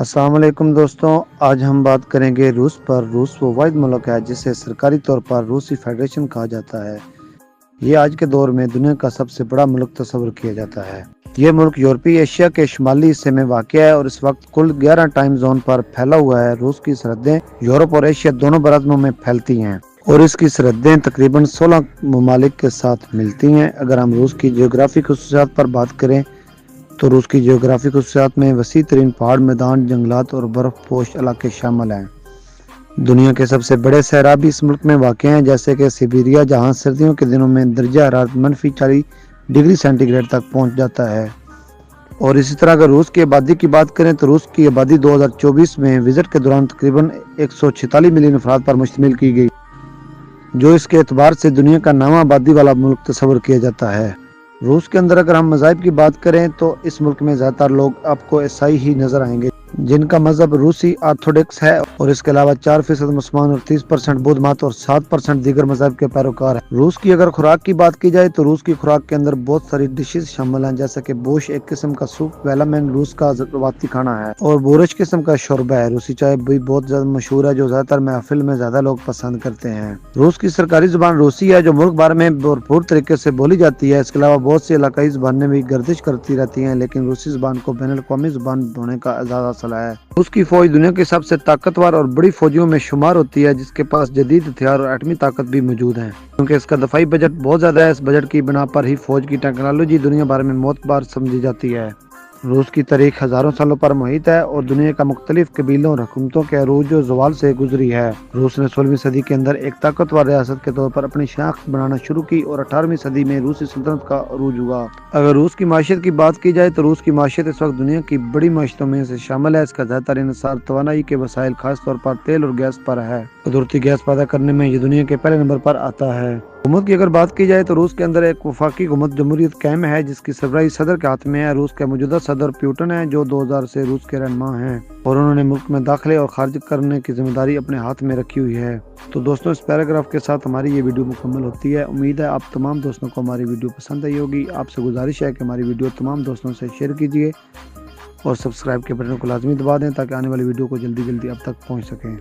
السلام علیکم دوستوں، آج ہم بات کریں گے روس پر۔ روس وہ واحد ملک ہے جسے سرکاری طور پر روسی فیڈریشن کہا جاتا ہے۔ یہ آج کے دور میں دنیا کا سب سے بڑا ملک تصور کیا جاتا ہے۔ یہ ملک یورپی ایشیا کے شمالی حصے میں واقع ہے اور اس وقت کل 11 ٹائم زون پر پھیلا ہوا ہے۔ روس کی سرحدیں یورپ اور ایشیا دونوں براعظموں میں پھیلتی ہیں اور اس کی سرحدیں تقریباً 16 ممالک کے ساتھ ملتی ہیں۔ اگر ہم روس کی جغرافی خصوصیات پر بات کریں تو روس کی جغرافی خصوصیات میں وسیع ترین پہاڑ میدان، جنگلات اور برف پوش علاقے شامل ہیں۔ دنیا کے سب سے بڑے صحرا بھی اس ملک میں واقع ہیں، جیسے کہ سiberiya، جہاں سردیوں کے دنوں میں درجہ حرارت -40 ڈگری سینٹی گریڈ تک پہنچ جاتا ہے۔ اور اسی طرح اگر روس کی آبادی کی بات کریں تو روس کی آبادی 2024 میں وزٹ کے دوران تقریباً 146 ملین افراد پر مشتمل کی گئی، جو اس کے اعتبار سے دنیا کا 9واں آبادی والا ملک تصور کیا جاتا ہے۔ روس کے اندر اگر ہم مذاہب کی بات کریں تو اس ملک میں زیادہ تر لوگ آپ کو عیسائی ہی نظر آئیں گے، جن کا مذہب روسی آرتھوڈکس ہے، اور اس کے علاوہ 4% مسلمان اور 30% بدھ مت اور 7% دیگر مذاہب کے پیروکار ہیں۔ روس کی اگر خوراک کی بات کی جائے تو روس کی خوراک کے اندر بہت ساری ڈشز شامل ہیں، جیسا کہ بوش ایک قسم کا سوپ، ویلامین روس کا روایتی کھانا ہے، اور بورش قسم کا شوربہ ہے۔ روسی چائے بھی بہت زیادہ مشہور ہے، جو زیادہ تر محفل میں زیادہ لوگ پسند کرتے ہیں۔ روس کی سرکاری زبان روسی ہے، جو ملک بھر میں بھرپور طریقے سے بولی جاتی ہے۔ اس کے علاوہ بہت سی علاقائی زبانیں بھی گردش کرتی رہتی ہیں، لیکن روسی زبان کو بین الاقوامی زبان ہونے کا اعزاز حاصل ہے۔ روس کی فوج دنیا کی سب سے طاقتور اور بڑی فوجوں میں شمار ہوتی ہے، جس کے پاس جدید ہتھیار اور ایٹمی طاقت بھی موجود ہیں، کیونکہ اس کا دفاعی بجٹ بہت زیادہ ہے۔ اس بجٹ کی بنا پر ہی فوج کی ٹیکنالوجی دنیا بھر میں معتبر سمجھی جاتی ہے۔ روس کی تاریخ ہزاروں سالوں پر محیط ہے اور دنیا کا مختلف قبیلوں اور حکومتوں کے عروج و زوال سے گزری ہے۔ روس نے 16ویں صدی کے اندر ایک طاقتور ریاست کے طور پر اپنی شناخت بنانا شروع کی اور 18ویں صدی میں روسی سلطنت کا عروج ہوا۔ اگر روس کی معیشت کی بات کی جائے تو روس کی معیشت اس وقت دنیا کی بڑی معیشتوں میں سے شامل ہے۔ اس کا زیادہ تر انحصار توانائی کے وسائل، خاص طور پر تیل اور گیس پر ہے۔ قدرتی گیس پیدا کرنے میں یہ دنیا کے پہلے نمبر پر آتا ہے۔ حکومت کی اگر بات کی جائے تو روس کے اندر ایک وفاقی حکومت جمہوریت قائم ہے، جس کی سربراہی صدر کے ہاتھ میں ہے۔ روس کے موجودہ صدر پیوٹن ہیں، جو 2000 سے روس کے رہنما ہیں، اور انہوں نے ملک میں داخلے اور خارج کرنے کی ذمہ داری اپنے ہاتھ میں رکھی ہوئی ہے۔ تو دوستوں، اس پیراگراف کے ساتھ ہماری یہ ویڈیو مکمل ہوتی ہے۔ امید ہے آپ تمام دوستوں کو ہماری ویڈیو پسند آئی ہوگی۔ آپ سے گزارش ہے کہ ہماری ویڈیو تمام دوستوں سے شیئر کیجیے اور سبسکرائب کے بٹن کو لازمی دبا دیں، تاکہ آنے والی ویڈیو کو جلدی اب تک پہنچ سکیں۔